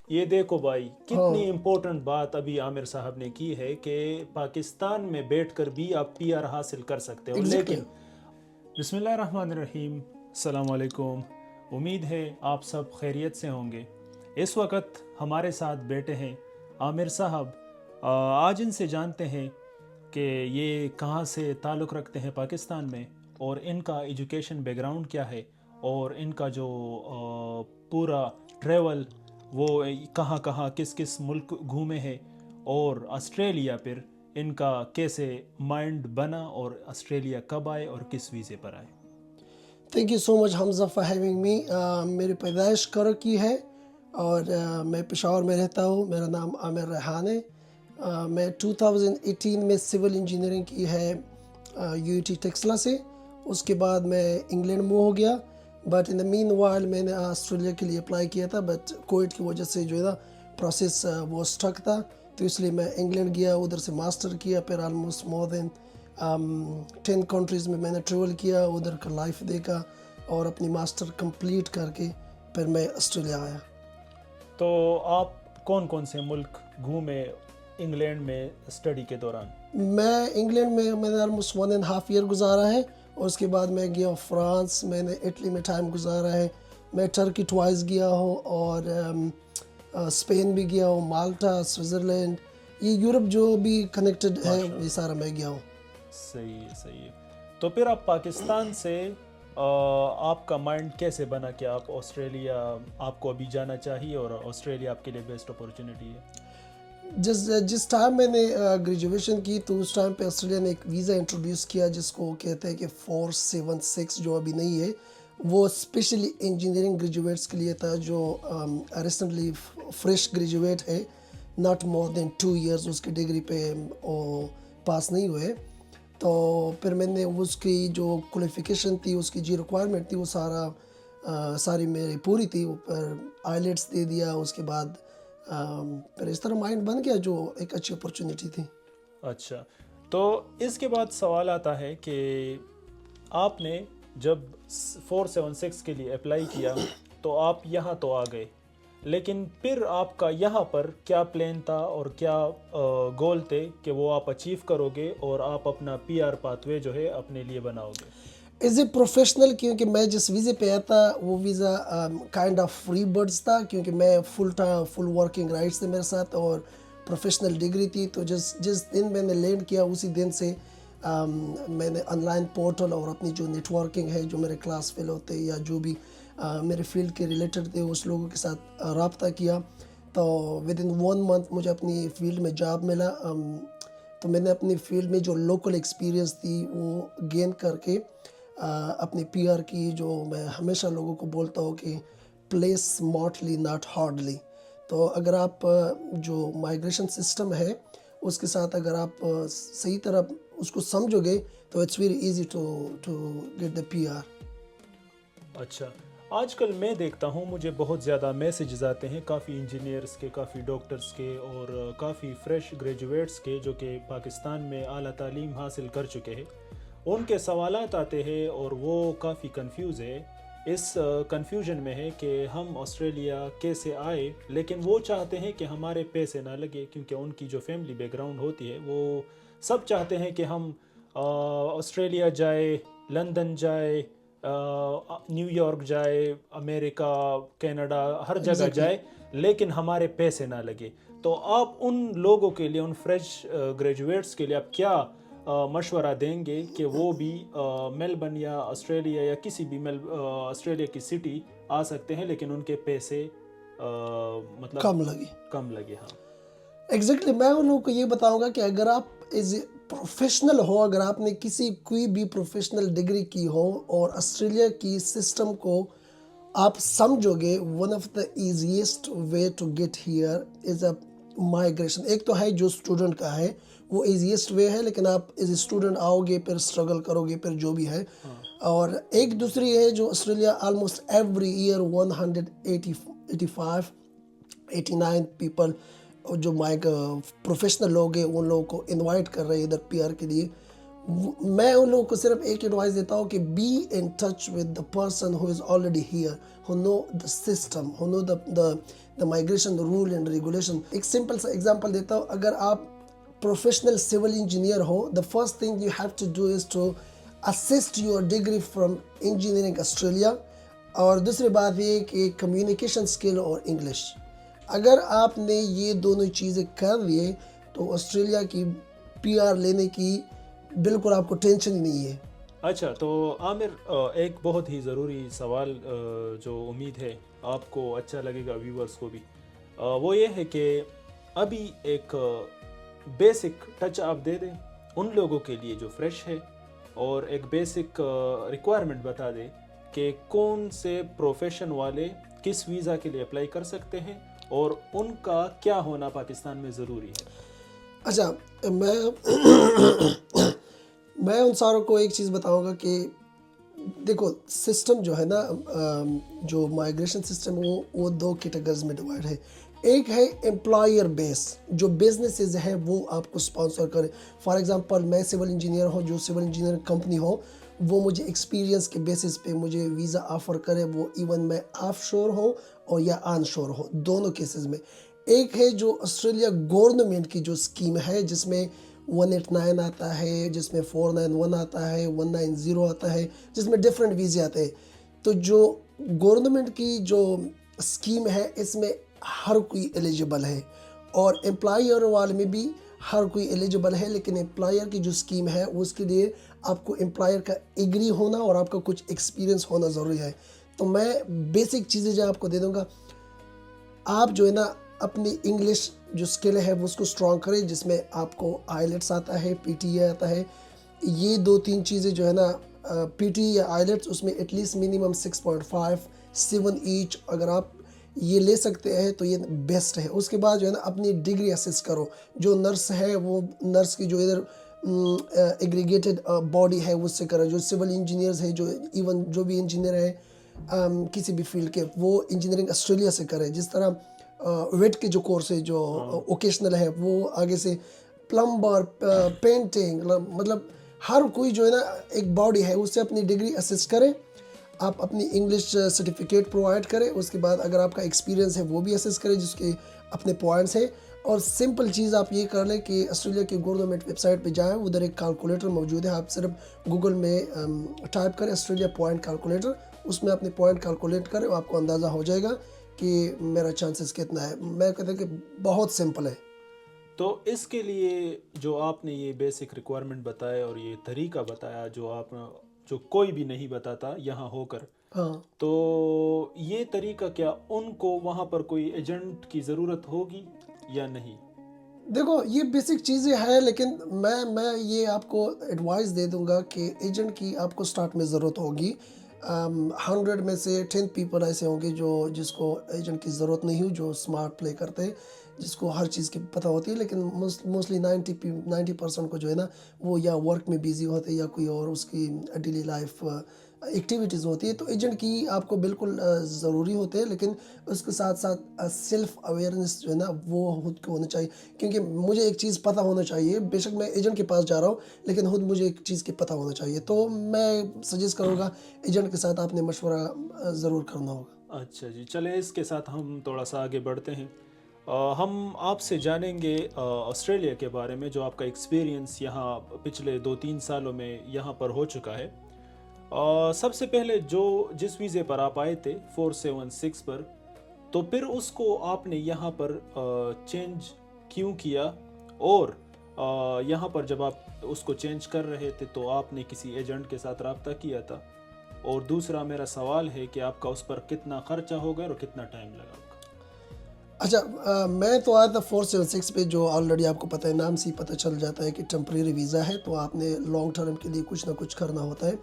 یہ دیکھو بھائی کتنی امپورٹنٹ بات ابھی عامر صاحب نے کی ہے کہ پاکستان میں بیٹھ کر بھی آپ پی آر حاصل کر سکتے ہو. لیکن بسم اللہ الرحمن الرحیم، السلام علیکم. امید ہے آپ سب خیریت سے ہوں گے. اس وقت ہمارے ساتھ بیٹھے ہیں عامر صاحب. آج ان سے جانتے ہیں کہ یہ کہاں سے تعلق رکھتے ہیں پاکستان میں، اور ان کا ایجوکیشن بیک گراؤنڈ کیا ہے، اور ان کا جو پورا ٹریول وہ کہاں کہاں کس کس ملک گھومے ہیں، اور آسٹریلیا پھر ان کا کیسے مائنڈ بنا، اور آسٹریلیا کب آئے اور کس ویزے پر آئے. Thank you so much Hamza for having me. میری پیدائش کرو کی ہے اور میں پشاور میں رہتا ہوں. میرا نام عامر ریحان ہے. میں 2018 میں سول انجینئرنگ کی ہے یو ٹی ٹیکسلا سے. اس کے بعد میں انگلینڈ موو ہو گیا، but in the main while میں نے آسٹریلیا کے لیے اپلائی کیا تھا، بٹ کووڈ کی وجہ سے جو ہے نا پروسیس وہ اسٹک تھا، تو اس لیے میں انگلینڈ گیا، ادھر سے ماسٹر کیا. پھر آلموسٹ مور دین 10 کنٹریز میں نے ٹریول کیا، ادھر کا لائف دیکھا، اور اپنی ماسٹر کمپلیٹ کر کے پھر میں آسٹریلیا آیا. تو آپ کون کون سے ملک گھومے انگلینڈ میں اسٹڈی کے دوران؟ میں انگلینڈ میں نے آلموسٹ 1.5 ایئر گزارا ہے، اور اس کے بعد میں گیا فرانس، میں نے اٹلی میں ٹائم گزارا ہے، میں ٹرکی ٹوائس گیا ہوں، اور اسپین بھی گیا ہوں، مالٹا، سوئٹزرلینڈ، یہ یورپ جو بھی کنیکٹڈ ہے یہ سارا میں گیا ہوں. صحیح ہے، صحیح ہے. تو پھر آپ پاکستان سے آپ کا مائنڈ کیسے بنا کہ آپ آسٹریلیا آپ کو ابھی جانا چاہیے، اور آسٹریلیا آپ کے لیے بیسٹ اپورچونیٹی ہے؟ جس ٹائم میں نے گریجویشن کی تو اس ٹائم پہ آسٹریلیا نے ایک ویزا انٹروڈیوس کیا جس کو کہتے ہیں کہ 476، جو ابھی نہیں ہے. وہ اسپیشلی انجینئرنگ گریجویٹس کے لیے تھا جو ریسنٹلی فریش گریجویٹ ہے، ناٹ مور دین 2 ایئرز اس کی ڈگری پہ پاس نہیں ہوئے. تو پھر میں نے اس کی جو کوالیفیکیشن تھی، اس کی جو ریکوائرمنٹ تھی، وہ ساری میری پوری تھی. اوپر آئیلیٹس دے دیا، اس کے بعد پھر اس طرح مائنڈ بن گیا، جو ایک اچھی اپورچونیٹی تھی. اچھا، تو اس کے بعد سوال آتا ہے کہ آپ نے جب 476 کے لیے اپلائی کیا تو آپ یہاں تو آ گئے، لیکن پھر آپ کا یہاں پر کیا پلان تھا اور کیا گول تھے کہ وہ آپ اچیو کرو گے اور آپ اپنا پی آر پاتھ وے جو ہے اپنے لیے بناؤ گے؟ ایز اے پروفیشنل، کیونکہ میں جس ویزے پہ آیا تھا وہ visa kind of free birds تھا، کیونکہ میں فل ورکنگ رائٹس تھے میرے ساتھ، اور پروفیشنل ڈگری تھی. تو جس دن میں نے لینڈ کیا اسی دن سے میں نے آن لائن پورٹل اور اپنی جو نیٹ ورکنگ ہے، جو میرے کلاس فیل ہوتے یا جو بھی میرے فیلڈ کے ریلیٹڈ تھے، اس لوگوں کے ساتھ رابطہ کیا. تو ود ان 1 منتھ مجھے اپنی فیلڈ میں جاب ملا. تو میں نے اپنی فیلڈ میں جو لوکل ایکسپیرینس تھی وہ گین کر کے اپنی پی آر کی، جو میں ہمیشہ لوگوں کو بولتا ہوں کہ پلے اسمارٹلی ناٹ ہارڈلی. تو اگر آپ جو مائیگریشن سسٹم ہے اس کے ساتھ اگر آپ صحیح طرح اس کو سمجھو گے تو it's very easy to get the P R. اچھا، آج کل میں دیکھتا ہوں مجھے بہت زیادہ میسیجز آتے ہیں کافی انجینئرس کے، کافی ڈاکٹرس کے، اور کافی فریش گریجویٹس کے جو کہ پاکستان میں اعلیٰ تعلیم حاصل کر چکے ہیں. ان کے سوالات آتے ہیں اور وہ کافی کنفیوز ہے. اس کنفیوژن میں ہے کہ ہم آسٹریلیا کیسے آئے، لیکن وہ چاہتے ہیں کہ ہمارے پیسے نہ لگے، کیونکہ ان کی جو فیملی بیک گراؤنڈ ہوتی ہے وہ سب چاہتے ہیں کہ ہم آسٹریلیا جائے، لندن جائے، نیو یارک جائے، امریکہ، کینیڈا، ہر جگہ جائے، لیکن ہمارے پیسے نہ لگے. تو آپ ان لوگوں کے لیے، ان فریش گریجویٹس کے لیے آپ کیا مشورہ دیں گے کہ وہ بھی میلبرن یا آسٹریلیا یا کسی بھی آسٹریلیا کی سٹی آ سکتے ہیں، لیکن ان کے پیسے مطلب کم لگے؟ ہاں ایگزیکٹلی. میں ان لوگوں کو یہ بتاؤں گا کہ اگر آپ ایز اے پروفیشنل ہو، اگر آپ نے کوئی بھی پروفیشنل ڈگری کی ہو اور آسٹریلیا کی سسٹم کو آپ سمجھو گے، one of the easiest way to get here is a migration. ایک تو ہے جو اسٹوڈنٹ کا ہے، وہ ایزیسٹ وے ہے، لیکن آپ ایز اے اسٹوڈنٹ آؤ گے، پھر اسٹرگل کرو گے، پھر جو بھی ہے. اور ایک دوسری ہے جو Australia almost every year 189 people جو پروفیشنل لوگ ہیں ان لوگوں کو انوائٹ کر رہے ہیں ادھر پی آر کے لیے. میں ان لوگوں کو صرف ایک ایڈوائس دیتا ہوں کہ be in touch with the person who is already here, who know the system, who know the migration rule and regulation. ایک سمپل سا ایگزامپل دیتا ہوں. اگر آپ پروفیشنل سول انجینئر ہو، the first thing you have to do is to assess your degree from engineering Australia. اور دوسری بات یہ کہ کمیونیکیشن اسکل اور انگلش، اگر آپ نے یہ دونوں چیزیں کر لیے تو آسٹریلیا کی پی آر لینے کی بالکل آپ کو ٹینشن ہی نہیں ہے. اچھا، تو عامر ایک بہت ہی ضروری سوال جو امید ہے آپ کو اچھا لگے گا، ویورز کو بھی، وہ یہ ہے کہ ابھی ایک بیسک ٹچ آپ دے دیں ان لوگوں کے لیے جو فریش ہے، اور ایک بیسک ریکوائرمنٹ بتا دیں کہ کون سے پروفیشن والے کس ویزا کے لیے اپلائی کر سکتے ہیں اور ان کا کیا ہونا پاکستان میں ضروری ہے. اچھا، میں ان ساروں کو ایک چیز بتاؤں گا کہ دیکھو سسٹم جو ہے نا، جو مائگریشن سسٹم وہ دو کیٹیگریز میں ڈیوائڈ ہے. ایک ہے امپلائر بیس، جو بزنسز ہے وہ آپ کو اسپانسر کرے. فار ایگزامپل میں سول انجینئر ہوں، جو سول انجینئر کمپنی ہو وہ مجھے ایکسپیرینس کے بیسس پہ مجھے ویزا آفر کرے، وہ ایون میں آف شور ہوں اور یا آن شور ہوں، دونوں کیسز میں. ایک ہے جو آسٹریلیا گورنمنٹ کی جو اسکیم ہے، جس میں 189 آتا ہے، جس میں 491 آتا ہے، 190 آتا ہے، جس میں ڈفرینٹ ویزے آتے ہیں. تو جو گورنمنٹ کی جو اسکیم ہے اس میں ہر کوئی ایلیجیبل ہے، اور امپلائر والے میں بھی ہر کوئی ایلیجیبل ہے. لیکن امپلائر کی جو اسکیم ہے اس کے لیے آپ کو امپلائر کا ایگری ہونا اور آپ کا کچھ ایکسپیرینس ہونا ضروری ہے. تو میں بیسک چیزیں جو آپ کو دے دوں گا، آپ جو ہے نا اپنی انگلش جو اسکل ہے وہ اس کو اسٹرانگ کریں، جس میں آپ کو آئیلیٹس آتا ہے، پی ٹی اے آتا ہے. یہ دو تین چیزیں جو ہے نا، پی ٹی یا آئیلیٹس، اس میں ایٹ لیسٹ منیمم 6.5 7 ایچ اگر آپ یہ لے سکتے ہیں تو یہ بیسٹ ہے. اس کے بعد جو ہے نا اپنی ڈگری اسیس کرو. جو نرس ہے وہ نرس کی جو ادھر ایگریگیٹڈ باڈی ہے اس سے کرے. جو سول انجینئرز ہے، جو ایون جو بھی انجینئر ہے کسی بھی فیلڈ کے، وہ انجینئرنگ آسٹریلیا سے کرے. جس طرح ویٹ کے جو کورس ہے جو اوکیشنل ہے، وہ آگے سے پلمبر، پینٹنگ، مطلب ہر کوئی جو ہے نا ایک باڈی ہے اس سے اپنی ڈگری اسیس کرے. آپ اپنی انگلش سرٹیفکیٹ پرووائڈ کریں. اس کے بعد اگر آپ کا ایکسپیرینس ہے وہ بھی اسیس کریں، جس کے اپنے پوائنٹس ہیں. اور سمپل چیز آپ یہ کر لیں کہ آسٹریلیا کی گورنمنٹ ویب سائٹ پہ جائیں، ادھر ایک کیلکولیٹر موجود ہے. آپ صرف گوگل میں ٹائپ کریں آسٹریلیا پوائنٹ کیلکولیٹر، اس میں اپنے پوائنٹ کیلکولیٹ کریں، آپ کو اندازہ ہو جائے گا کہ میرا چانسز کتنا ہے. میں کہتا ہوں کہ بہت سمپل ہے. تو اس کے لیے جو آپ نے یہ بیسک ریکوائرمنٹ بتایا اور یہ طریقہ بتایا جو کوئی بھی نہیں بتاتا یہاں ہو کر، ہاں، تو یہ طریقہ کیا ان کو وہاں پر کوئی ایجنٹ کی ضرورت ہوگی یا نہیں؟ دیکھو یہ بیسک چیزیں ہیں، لیکن میں یہ آپ کو ایڈوائس دے دوں گا کہ ایجنٹ کی آپ کو سٹارٹ میں ضرورت ہوگی. 100 میں سے 10 پیپل ایسے ہوں گے جس کو ایجنٹ کی ضرورت نہیں ہو، جو اسمارٹ پلے کرتے ہیں، جس کو ہر چیز کی پتہ ہوتی ہے. لیکن موسٹلی 90% کو جو ہے نا وہ یا ورک میں بیزی ہوتے ہیں یا کوئی اور اس کی ڈیلی لائف ایکٹیویٹیز ہوتی ہے. تو ایجنٹ کی آپ کو بالکل ضروری ہوتے ہیں، لیکن اس کے ساتھ ساتھ سیلف اویئرنیس جو ہے نا وہ خود کو ہونا چاہیے. کیونکہ مجھے ایک چیز پتہ ہونا چاہیے، بے شک میں ایجنٹ کے پاس جا رہا ہوں لیکن خود مجھے ایک چیز کی پتہ ہونا چاہیے. تو میں سجیسٹ کروں گا ایجنٹ کے ساتھ آپ نے مشورہ ضرور کرنا ہوگا. اچھا جی، چلیں اس کے ساتھ ہم تھوڑا سا آگے بڑھتے ہیں. ہم آپ سے جانیں گے آسٹریلیا کے بارے میں، جو آپ کا ایکسپیرینس یہاں پچھلے 2-3 سالوں میں یہاں پر ہو چکا ہے. سب سے پہلے جس ویزے پر آپ آئے تھے 476 پر، تو پھر اس کو آپ نے یہاں پر چینج کیوں کیا، اور یہاں پر جب آپ اس کو چینج کر رہے تھے تو آپ نے کسی ایجنٹ کے ساتھ رابطہ کیا تھا؟ اور دوسرا میرا سوال ہے کہ آپ کا اس پر کتنا خرچہ ہو گیا اور کتنا ٹائم لگا آپ کا؟ اچھا، میں تو آیا تھا 476 پہ، جو آلریڈی آپ کو پتہ ہے، نام سے ہی پتہ چل جاتا ہے کہ ٹیمپریری ویزا ہے، تو آپ نے لانگ ٹرم کے لیے کچھ نہ کچھ کرنا ہوتا ہے.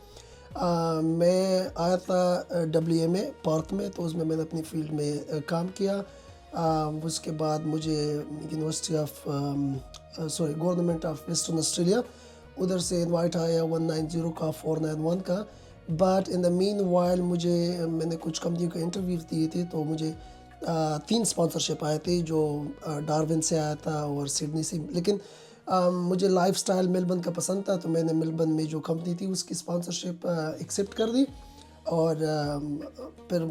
میں آیا تھا WMA پارتھ میں، تو اس میں نے اپنی فیلڈ میں کام کیا. اس کے بعد مجھے university of government of western Australia ادھر سے انوائٹ آیا 190 کا، 491 کا. But in the main while میں نے کچھ کمپنیوں کے انٹرویو دیے تھے، تو مجھے 3 اسپانسرشپ آئے تھے، جو ڈارون سے آیا تھا اور سڈنی سے. لیکن مجھے لائف سٹائل میلبرن کا پسند تھا تو میں نے میلبرن میں جو کمپنی تھی اس کی اسپانسرشپ ایکسیپٹ کر دی. اور پھر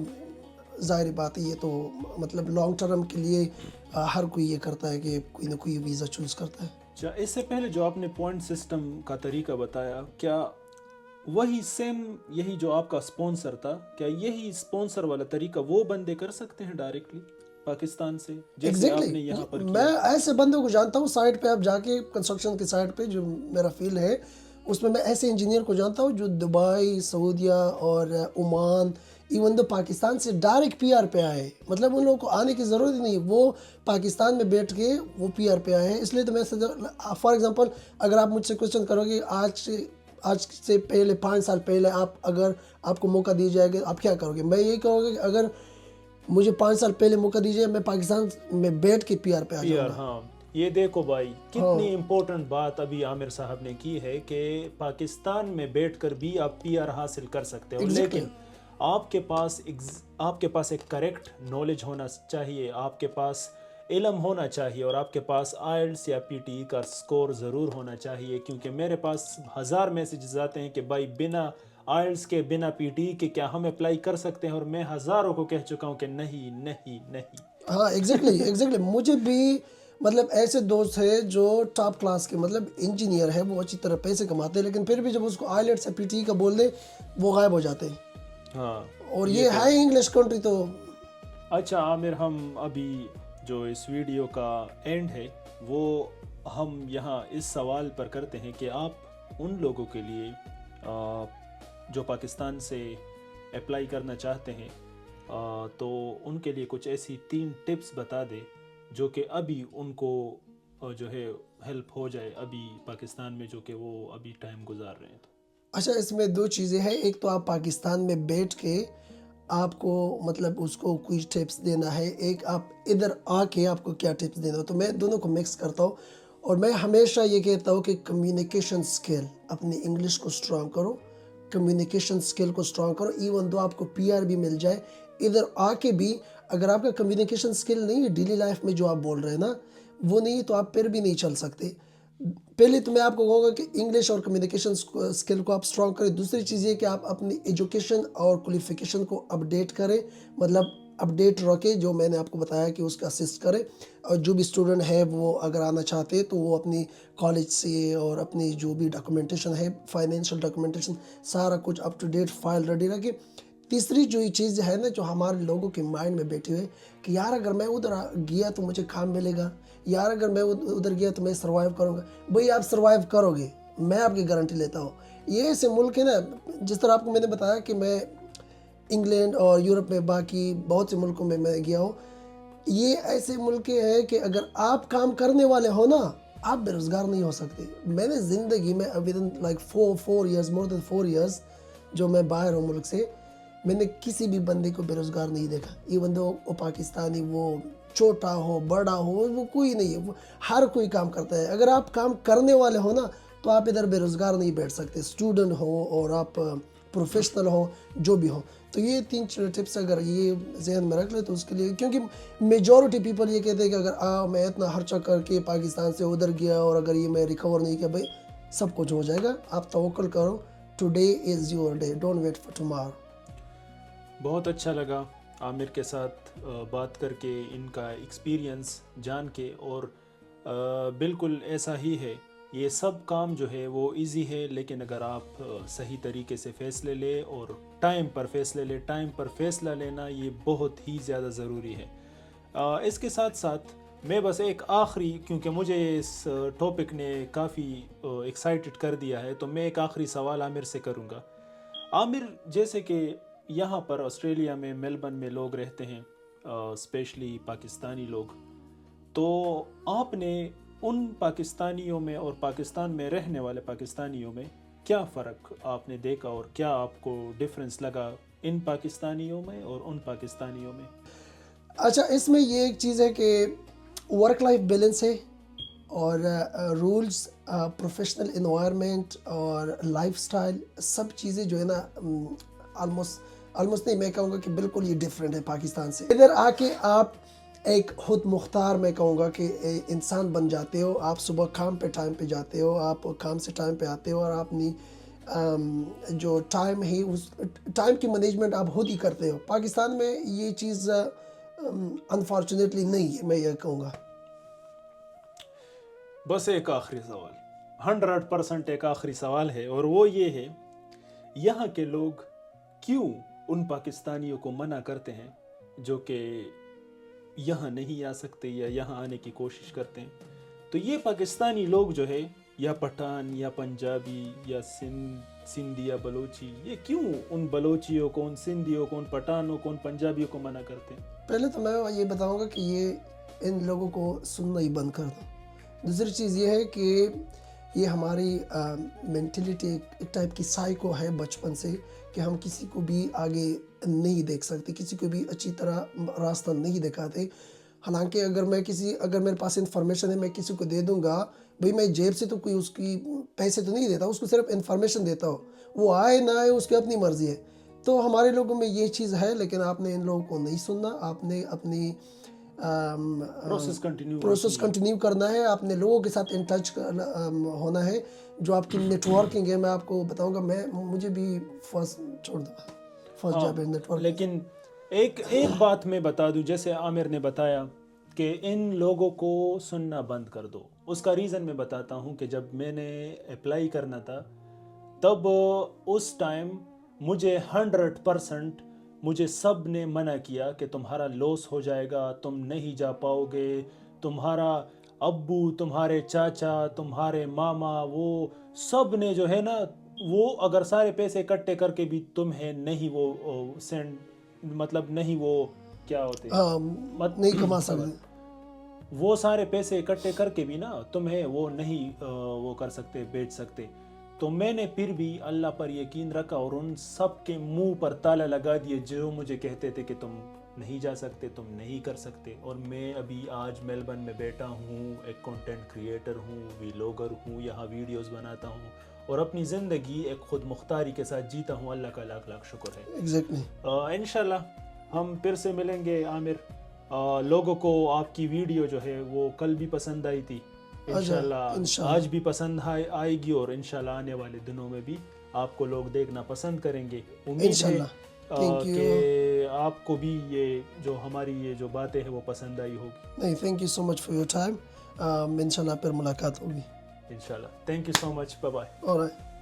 ظاہر بات ہے یہ تو مطلب لانگ ٹرم کے لیے ہر کوئی یہ کرتا ہے کہ کوئی نہ کوئی ویزا چوز کرتا ہے. اچھا، اس سے پہلے جو آپ نے پوائنٹ سسٹم کا طریقہ بتایا، کیا وہی سیم یہی جو آپ کا اسپانسر تھا، کیا یہی اسپانسر والا طریقہ وہ بندے کر سکتے ہیں ڈائریکٹلی پاکستان سے جیسے آپ نے یہاں پر میں ایسے بندوں کو جانتا ہوں سائٹ پہ. آپ جا کے کنسٹرکشن کی سائٹ پہ جو میرا فیلڈ ہے اس میں ایسے انجینئر کو جانتا ہوں جو دبئی، سعودیہ اور عمان، ایون دو پاکستان سے ڈائریکٹ پی آر پہ آئے. مطلب ان لوگوں کو آنے کی ضرورت ہی نہیں، وہ پاکستان میں بیٹھ کے وہ پی آر پہ آئے ہیں. اس لیے تو میں فار ایگزامپل اگر آپ مجھ سے کوشچن کرو گے آج سے پہلے 5 سال پہلے اگر آپ کو موقع دی جائے گا آپ کیا کرو گے، میں یہی کہوں گا کہ اگر مجھے 5 سال پہلے موقع دیجیے میں پاکستان میں بیٹھ کے پی آر پہ آ جاؤں گا. ہاں، یہ دیکھو بھائی کتنی امپورٹنٹ بات ابھی عامر صاحب نے کی ہے کہ پاکستان میں بیٹھ کر بھی آپ پی آر حاصل کر سکتے ہو، لیکن آپ کے پاس ایک کریکٹ نالج ہونا چاہیے، آپ کے پاس علم ہونا چاہیے، اور آپ کے پاس آئلٹس یا پی ٹی کا سکور ضرور ہونا چاہیے. کیونکہ میرے پاس 1000 میسیجز آتے ہیں کہ بھائی بنا آئلٹس کے، بنا پی ٹی کے کیا ہم اپلائی کر سکتے ہیں، اور میں ہزاروں کو کہہ چکا ہوں کہ نہیں نہیں نہیں. ہاں ایگزیکٹلی مجھے بھی مطلب ایسے دوست ہیں جو ٹاپ کلاس کے مطلب انجینئر ہے، وہ اچھی طرح پیسے کماتے ہیں، لیکن پھر بھی جب اس کو آئلٹس یا پی ٹی کا بول دے وہ غائب ہو جاتے ہیں. ہاں، اور یہ ہے انگلش کنٹری تو. اچھا عامر، ہم ابھی جو اس ویڈیو کا اینڈ ہے وہ ہم یہاں اس سوال پر کرتے ہیں کہ آپ ان لوگوں کے لیے جو پاکستان سے اپلائی کرنا چاہتے ہیں تو ان کے لیے کچھ ایسی 3 ٹپس بتا دے جو کہ ابھی ان کو جو ہے ہیلپ ہو جائے ابھی پاکستان میں جو کہ وہ ابھی ٹائم گزار رہے ہیں. اچھا، اس میں 2 چیزیں ہیں. ایک تو آپ پاکستان میں بیٹھ کے آپ کو مطلب اس کو کچھ ٹپس دینا ہے، ایک آپ ادھر آ کے آپ کو کیا ٹپس دینا ہو. تو میں دونوں کو مکس کرتا ہوں، اور میں ہمیشہ یہ کہتا ہوں کہ کمیونیکیشن سکل، اپنی انگلش کو سٹرانگ کرو، کمیونیکیشن سکل کو سٹرانگ کرو. ایون دو آپ کو پی آر بھی مل جائے ادھر آ کے بھی، اگر آپ کا کمیونیکیشن سکل نہیں ہے ڈیلی لائف میں جو آپ بول رہے ہیں نا وہ نہیں ہے تو آپ پھر بھی نہیں چل سکتے. پہلے تو میں آپ کو کہوں گا کہ انگلش اور کمیونیکیشن سکل کو آپ سٹرانگ کریں. دوسری چیز یہ کہ آپ اپنی ایجوکیشن اور کوالیفیکیشن کو اپڈیٹ کریں، مطلب اپڈیٹ رکھیں، جو میں نے آپ کو بتایا کہ اس کا اسسٹ کریں. اور جو بھی اسٹوڈنٹ ہے وہ اگر آنا چاہتے ہیں تو وہ اپنی کالج سے اور اپنی جو بھی ڈاکومنٹیشن ہے، فائنینشیل ڈاکومنٹیشن، سارا کچھ up to date file ready رکھیں. تیسری جو یہ چیز ہے نا جو ہمارے لوگوں کے مائنڈ میں بیٹھی ہوئے کہ یار اگر میں ادھر گیا تو مجھے کام ملے گا، یار اگر میں ادھر گیا تو میں سروائیو کروں گا. بھئی آپ سروائیو کرو گے، میں آپ کی گارنٹی لیتا ہوں. یہ ایسے ملک ہے نا، جس طرح آپ کو میں نے بتایا کہ میں انگلینڈ اور یورپ میں باقی بہت سے ملکوں میں گیا ہوں. یہ ایسے ملک ہیں کہ اگر آپ کام کرنے والے ہو نا آپ بے روزگار نہیں ہو سکتے. میں نے زندگی میں ودن لائک 4 ایئرز، مور دین 4 ایئرز جو میں باہر ہوں ملک سے، میں نے کسی بھی بندے کو بے روزگار نہیں دیکھا. ایون دو وہ پاکستانی، وہ چھوٹا ہو بڑا ہو، وہ کوئی نہیں ہے، ہر کوئی کام کرتا ہے. اگر آپ کام کرنے والے ہو نا تو آپ ادھر بے روزگار نہیں بیٹھ سکتے، اسٹوڈنٹ ہو اور آپ پروفیشنل ہو جو بھی ہو. تو یہ 3 ٹپس اگر یہ ذہن میں رکھ لے تو اس کے لیے، کیونکہ میجورٹی پیپل یہ کہتے ہیں کہ اگر میں اتنا خرچہ کر کے پاکستان سے ادھر گیا اور اگر یہ میں ریکور نہیں کیا، بھائی سب کچھ ہو جائے گا، آپ توکل کرو. Today is your day, don't wait for tomorrow. بہت اچھا لگا عامر کے ساتھ بات کر کے، ان کا ایکسپیرینس جان کے، اور بالکل ایسا ہی ہے. یہ سب کام جو ہے وہ ایزی ہے، لیکن اگر آپ صحیح طریقے سے فیصلے لیں اور ٹائم پر فیصلے لیں، ٹائم پر فیصلہ لینا یہ بہت ہی زیادہ ضروری ہے. اس کے ساتھ ساتھ میں بس ایک آخری، کیونکہ مجھے اس ٹاپک نے کافی ایکسائٹڈ کر دیا ہے، تو میں ایک آخری سوال عامر سے کروں گا. عامر، جیسے کہ یہاں پر آسٹریلیا میں میلبرن میں لوگ رہتے ہیں، اسپیشلی پاکستانی لوگ، تو آپ نے ان پاکستانیوں میں اور پاکستان میں رہنے والے پاکستانیوں میں کیا فرق آپ نے دیکھا، اور کیا آپ کو ڈفرینس لگا ان پاکستانیوں میں اور ان پاکستانیوں میں؟ اچھا، اس میں یہ ایک چیز ہے کہ ورک لائف بیلنس ہے، اور رولز، پروفیشنل انوائرمنٹ اور لائف سٹائل، سب چیزیں جو ہے نا آلموسٹ نہیں، میں کہوں گا کہ بالکل یہ ڈیفرنٹ ہے پاکستان سے. ادھر آ کے آپ ایک خود مختار میں کہوں گا کہ انسان بن جاتے ہو. آپ صبح کام پہ ٹائم پہ جاتے ہو, آپ کام سے ٹائم پہ آتے ہو, اور آپ اپنی جو ٹائم ہے اس ٹائم کی مینجمنٹ آپ خود ہی کرتے ہو. پاکستان میں یہ چیز انفارچونیٹلی نہیں ہے, میں یہ کہوں گا. بس ایک آخری سوال, 100% ایک آخری سوال ہے, اور وہ یہ ہے, یہاں کے لوگ کیوں ان پاکستانیوں کو منع کرتے ہیں جو کہ یہاں نہیں آ سکتے یا یہاں آنے کی کوشش کرتے ہیں؟ تو یہ پاکستانی لوگ جو ہے, یا پٹھان یا پنجابی یا سندھی یا بلوچی, یہ کیوں ان بلوچیوں کو, ان سندھیوں کو, ان پٹھانوں کو, ان پنجابیوں کو منع کرتے ہیں؟ پہلے تو میں یہ بتاؤں گا کہ یہ ان لوگوں کو سننا ہی بند کر دو. دوسری چیز یہ ہے کہ یہ ہماری مینٹلٹی ایک ٹائپ کی سائیکو ہے بچپن سے, کہ ہم کسی کو بھی آگے نہیں دیکھ سکتے, کسی کو بھی اچھی طرح راستہ نہیں دکھاتے. حالانکہ اگر میرے پاس انفارمیشن ہے, میں کسی کو دے دوں گا, بھئی میں جیب سے تو کوئی اس کی پیسے تو نہیں دیتا, اس کو صرف انفارمیشن دیتا ہو, وہ آئے نہ آئے اس کی اپنی مرضی ہے. تو ہمارے لوگوں میں یہ چیز ہے, لیکن آپ نے ان لوگوں کو نہیں سننا, آپ نے اپنی پروسیس کنٹینیو کرنا ہے, آپ نے لوگوں کے ساتھ ان ٹچ ہونا ہے. جو آپ کی نیٹ ورکنگ ہے, میں آپ کو بتاؤں گا, مجھے بھی فرسٹ جاب ہے نیٹ ورک. لیکن ایک بات میں بتا دوں, جیسے عامر نے بتایا کہ ان لوگوں کو سننا بند کر دو, اس کا ریزن میں بتاتا ہوں کہ جب میں نے اپلائی کرنا تھا تب اس ٹائم مجھے 100% مجھے سب نے منع کیا کہ تمہارا لاس ہو جائے گا, تم نہیں جا پاؤ گے, تمہارا ابو, تمہارے چاچا, تمہارے ماما, وہ سب نے جو ہے نا, وہ اگر سارے پیسے اکٹھے کر کے بھی تمہیں نہیں وہ سینڈ, مطلب نہیں وہ کیا ہوتے نہیں کما سکتے, وہ سارے پیسے اکٹھے کر کے بھی نا تمہیں وہ نہیں وہ کر سکتے, بیچ سکتے. تو میں نے پھر بھی اللہ پر یقین رکھا اور ان سب کے منہ پر تالا لگا دیے جو مجھے کہتے تھے کہ تم نہیں جا سکتے, تم نہیں کر سکتے. اور میں ابھی آج میلبرن میں بیٹھا ہوں, ایک کنٹینٹ کریئٹر ہوں, ویلوگر ہوں, یہاں ویڈیوز بناتا ہوں اور اپنی زندگی ایک خود مختاری کے ساتھ جیتا ہوں. اللہ کا لاکھ لاکھ شکر ہے. انشاءاللہ ہم پھر سے ملیں گے. عامر, لوگوں کو آپ کی ویڈیو جو ہے وہ کل بھی پسند آئی تھی, انشاءاللہ آج بھی پسند آئے گی, اور انشاءاللہ آنے والے دنوں میں بھی آپ کو لوگ دیکھنا پسند کریں گے. امید ہے کہ آپ کو بھی یہ جو ہماری یہ جو باتیں ہیں وہ پسند آئی ہوگی. نہیں, thank you so much for your time. انشاءاللہ پھر ملاقات ہوگی. انشاءاللہ. Thank you so much. Bye bye. All right.